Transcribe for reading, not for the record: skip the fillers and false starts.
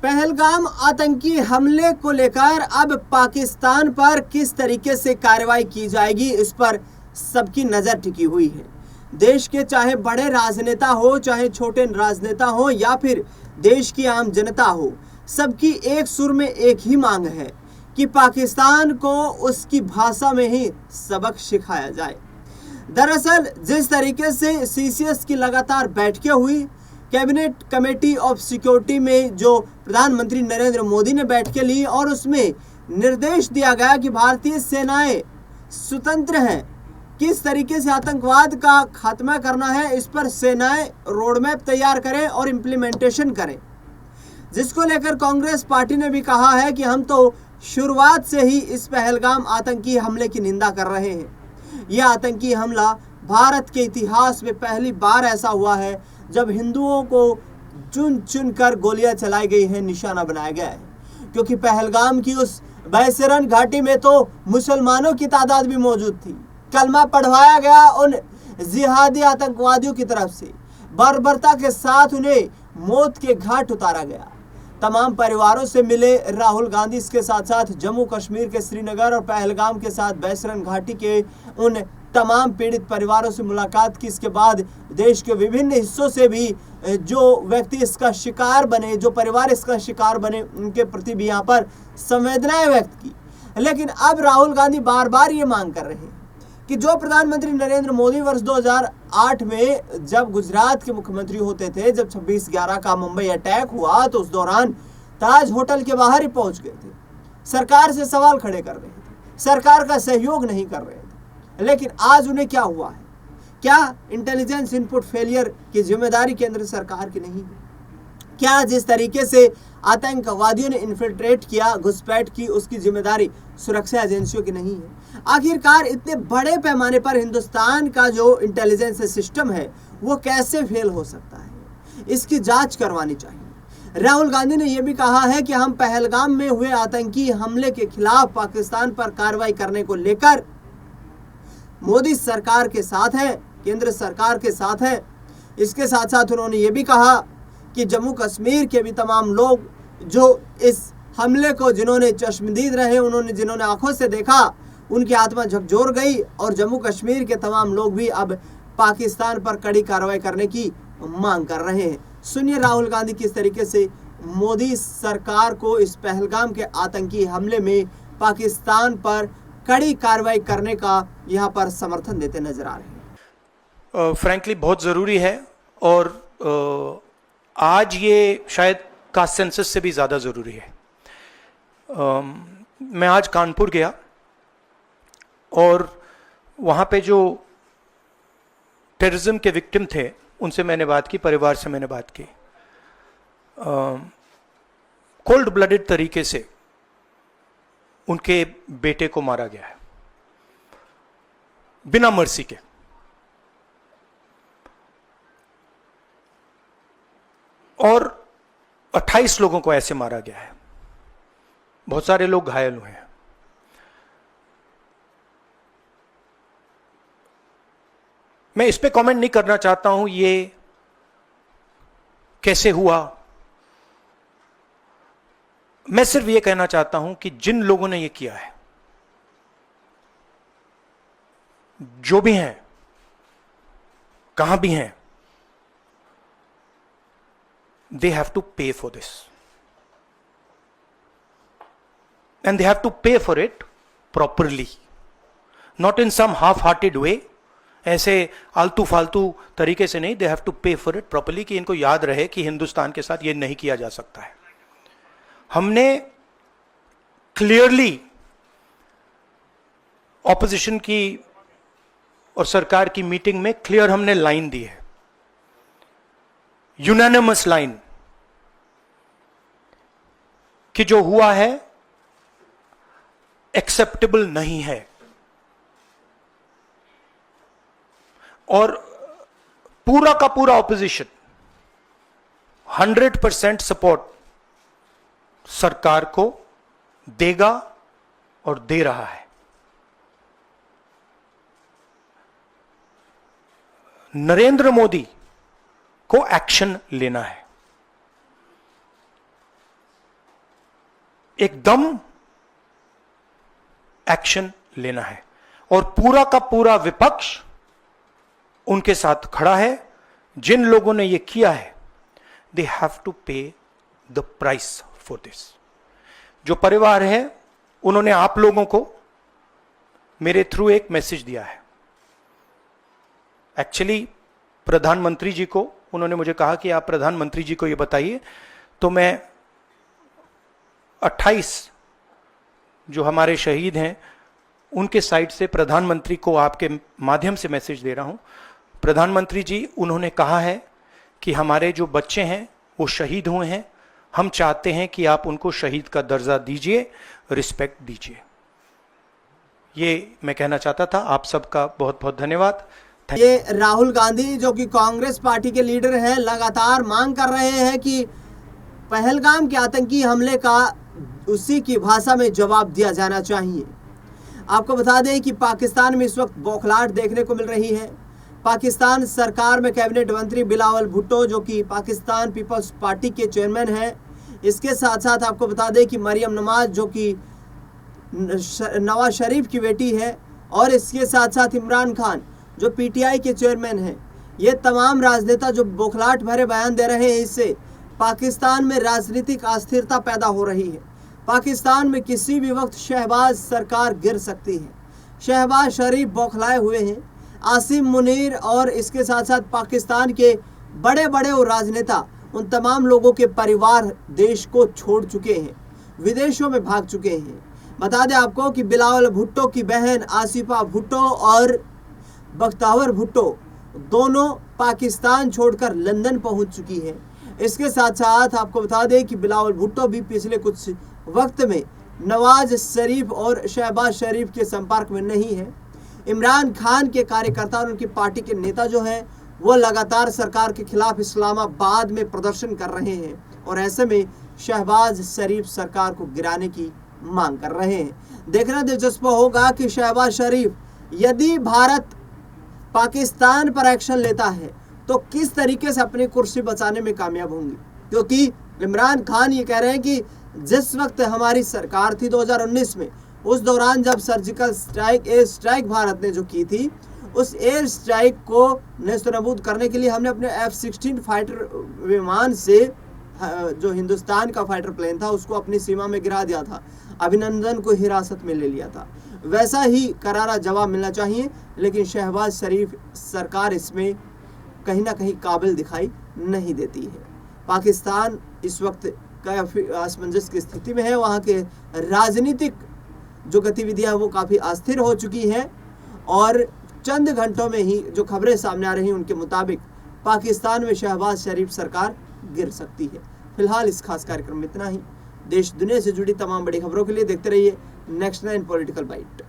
पहलगाम आतंकी हमले को लेकर अब पाकिस्तान पर किस तरीके से कार्रवाई की जाएगी, इस पर सबकी नजर टिकी हुई है। देश के चाहे बड़े राजनेता हो, चाहे छोटे राजनेता हो, या फिर देश की आम जनता हो, सबकी एक सुर में एक ही मांग है कि पाकिस्तान को उसकी भाषा में ही सबक सिखाया जाए। दरअसल जिस तरीके से सीसीएस की लगातार बैठकें हुई, कैबिनेट कमेटी ऑफ सिक्योरिटी में जो प्रधानमंत्री नरेंद्र मोदी ने बैठकें ली और उसमें निर्देश दिया गया कि भारतीय सेनाएं स्वतंत्र हैं, किस तरीके से आतंकवाद का खात्मा करना है, इस पर सेनाएं रोडमैप तैयार करें और इम्प्लीमेंटेशन करें। जिसको लेकर कांग्रेस पार्टी ने भी कहा है कि हम तो शुरुआत से ही इस पहलगाम आतंकी हमले की निंदा कर रहे हैं। यह आतंकी हमला भारत के इतिहास में पहली बार ऐसा हुआ है जब हिंदुओं को चुन चुन कर गोलियां चलाई गई हैं, निशाना बनाया गया है। क्योंकि पहलगाम की उस बैसरन घाटी में तो मुसलमानों की तादाद भी मौजूद थी। कलमा पढ़वाया गया उन जिहादी आतंकवादियों की तरफ से, बर्बरता के साथ उन्हें मौत के घाट उतारा गया। तमाम परिवारों से मिले राहुल गांधी, इसके साथ साथ जम्मू कश्मीर के श्रीनगर और पहलगाम के साथ बैसरन घाटी के उन तमाम पीड़ित परिवारों से मुलाकात की। इसके बाद देश के विभिन्न हिस्सों से भी जो व्यक्ति इसका शिकार बने, जो परिवार इसका शिकार बने, उनके प्रति भी यहाँ पर संवेदनाएं व्यक्त की। लेकिन अब राहुल गांधी बार बार ये मांग कर रहे हैं कि जो प्रधानमंत्री नरेंद्र मोदी वर्ष 2008 में जब गुजरात के मुख्यमंत्री होते थे, जब 26/11 का मुंबई अटैक हुआ, तो उस दौरान ताज होटल के बाहर ही पहुंच गए थे, सरकार से सवाल खड़े कर रहे थे, सरकार का सहयोग नहीं कर रहे थे। लेकिन आज उन्हें क्या हुआ है? क्या इंटेलिजेंस इनपुट फेलियर की जिम्मेदारी केंद्र सरकार की नहीं है? क्या जिस तरीके से आतंकवादियों ने इन्फिल्ट्रेट किया, घुसपैठ की, उसकी जिम्मेदारी सुरक्षा एजेंसियों की नहीं है? आखिरकार इतने बड़े पैमाने पर हिंदुस्तान का जो इंटेलिजेंस सिस्टम है वो कैसे फेल हो सकता है? इसकी जांच करवानी चाहिए। राहुल गांधी ने यह भी कहा है कि हम पहलगाम में हुए आतंकी हमले के खिलाफ पाकिस्तान पर कार्रवाई करने को लेकर मोदी सरकार के साथ है, केंद्र सरकार के साथ है। इसके साथ साथ उन्होंने ये भी कहा कि जम्मू कश्मीर के भी तमाम लोग जो इस हमले को जिन्होंने चश्मदीद रहे, उन्होंने जिन्होंने आंखों से देखा, उनकी आत्मा झकझोर गई और जम्मू कश्मीर के तमाम लोग भी अब पाकिस्तान पर कड़ी कार्रवाई करने की मांग कर रहे हैं। सुनिए राहुल गांधी किस तरीके से मोदी सरकार को इस पहलगाम के आतंकी हमले में पाकिस्तान पर कड़ी कार्रवाई करने का यहाँ पर समर्थन देते नजर आ रहे हैं। फ्रैंकली बहुत ज़रूरी है और आज ये शायद कास्ट सेंसस से भी ज़्यादा ज़रूरी है। मैं आज कानपुर गया और वहाँ पे जो टेररिज्म के विक्टिम थे उनसे मैंने बात की, परिवार से मैंने बात की। कोल्ड ब्लडेड तरीके से उनके बेटे को मारा गया है, बिना मर्सी के। और 28 लोगों को ऐसे मारा गया है, बहुत सारे लोग घायल हुए हैं। मैं इस पे कमेंट नहीं करना चाहता हूं ये कैसे हुआ। मैं सिर्फ ये कहना चाहता हूं कि जिन लोगों ने ये किया है, जो भी हैं, कहां भी हैं, they have to pay for this and they have to pay for it properly, not in some half-hearted way, ऐसे आलतू फालतू तरीके से नहीं। they have to pay for it properly, कि इनको याद रहे कि हिंदुस्तान के साथ ये नहीं किया जा सकता है। हमने क्लियरली ऑपोजिशन की और सरकार की मीटिंग में क्लियर हमने लाइन दी है, यूनानिमस लाइन, कि जो हुआ है एक्सेप्टेबल नहीं है। और पूरा का पूरा ऑपोजिशन 100% सपोर्ट सरकार को देगा और दे रहा है। नरेंद्र मोदी को एक्शन लेना है। एकदम एक्शन लेना है और पूरा का पूरा विपक्ष उनके साथ खड़ा है। जिन लोगों ने यह किया है, दे हैव टू पे द प्राइस फॉर दिस। जो परिवार है, उन्होंने आप लोगों को मेरे थ्रू एक मैसेज दिया है। एक्चुअली प्रधानमंत्री जी को उन्होंने मुझे कहा कि आप प्रधानमंत्री जी को ये बताइए, तो मैं 28 जो हमारे शहीद हैं उनके साइड से प्रधानमंत्री को आपके माध्यम से मैसेज दे रहा हूं। प्रधानमंत्री जी, उन्होंने कहा है कि हमारे जो बच्चे हैं वो शहीद हुए हैं, हम चाहते हैं कि आप उनको शहीद का दर्जा दीजिए, रिस्पेक्ट दीजिए। ये मैं कहना चाहता था। आप सबका बहुत बहुत धन्यवाद। ये राहुल गांधी जो कि कांग्रेस पार्टी के लीडर हैं, लगातार मांग कर रहे हैं कि पहलगाम के आतंकी हमले का उसी की भाषा में जवाब दिया जाना चाहिए। आपको बता दें कि पाकिस्तान में इस वक्त बौखलाहट देखने को मिल रही है। पाकिस्तान सरकार में कैबिनेट मंत्री बिलावल भुट्टो जो कि पाकिस्तान पीपल्स पार्टी के चेयरमैन हैं, इसके साथ साथ आपको बता दें कि मरियम नवाज जो कि नवाज शरीफ की बेटी है, और इसके साथ साथ इमरान खान जो पीटीआई के चेयरमैन हैं, ये तमाम राजनेता जो बौखलाहट भरे बयान दे रहे हैं, इससे पाकिस्तान में राजनीतिक अस्थिरता पैदा हो रही है। पाकिस्तान में किसी भी वक्त शहबाज सरकार गिर सकती है। शहबाज शरीफ बौखलाए हुए हैं। आसिम मुनीर और इसके साथ साथ पाकिस्तान के बड़े बड़े और राजनेता, उन तमाम लोगों के परिवार देश को छोड़ चुके हैं, विदेशों में भाग चुके हैं। बता दें आपको कि बिलावल भुट्टो की बहन आसिफा भुट्टो और बख्तावर भुट्टो दोनों पाकिस्तान छोड़कर लंदन पहुंच चुकी है। इसके साथ साथ आपको बता दें कि बिलावल भुट्टो भी पिछले कुछ वक्त में नवाज शरीफ और शहबाज शरीफ के संपर्क में नहीं है। इमरान खान के कार्यकर्ता और उनकी पार्टी के नेता जो हैं, वो लगातार सरकार के खिलाफ इस्लामाबाद में प्रदर्शन कर रहे हैं और ऐसे में शहबाज शरीफ सरकार को गिराने की मांग कर रहे हैं। देखना दिलचस्प होगा कि शहबाज शरीफ यदि भारत पाकिस्तान पर एक्शन लेता है तो किस तरीके से अपनी कुर्सी बचाने में कामयाब होंगी, क्योंकि इमरान खान ये कह रहे हैं कि जिस वक्त हमारी सरकार थी 2019 में, उस दौरान जब surgical strike, air strike Bharat ने जो की थी, उस एयर स्ट्राइक को नेस्तनाबूद करने के लिए हमने अपने F-16 फाइटर विमान से जो हिंदुस्तान का फाइटर प्लेन था उसको अपनी सीमा में गिरा दिया था, अभिनंदन को हिरासत में ले लिया था। वैसा ही करारा जवाब मिलना चाहिए, लेकिन शहबाज शरीफ सरकार इसमें कहीं ना कहीं काबिल दिखाई नहीं देती है। पाकिस्तान इस वक्त काफ़ी असमंजस की स्थिति में है। वहाँ के राजनीतिक जो गतिविधियाँ वो काफ़ी अस्थिर हो चुकी हैं और चंद घंटों में ही जो खबरें सामने आ रही हैं उनके मुताबिक पाकिस्तान में शहबाज शरीफ सरकार गिर सकती है। फिलहाल इस खास कार्यक्रम में इतना ही। देश दुनिया से जुड़ी तमाम बड़ी खबरों के लिए देखते रहिए नेक्स्ट 9 पॉलिटिकल बाइट।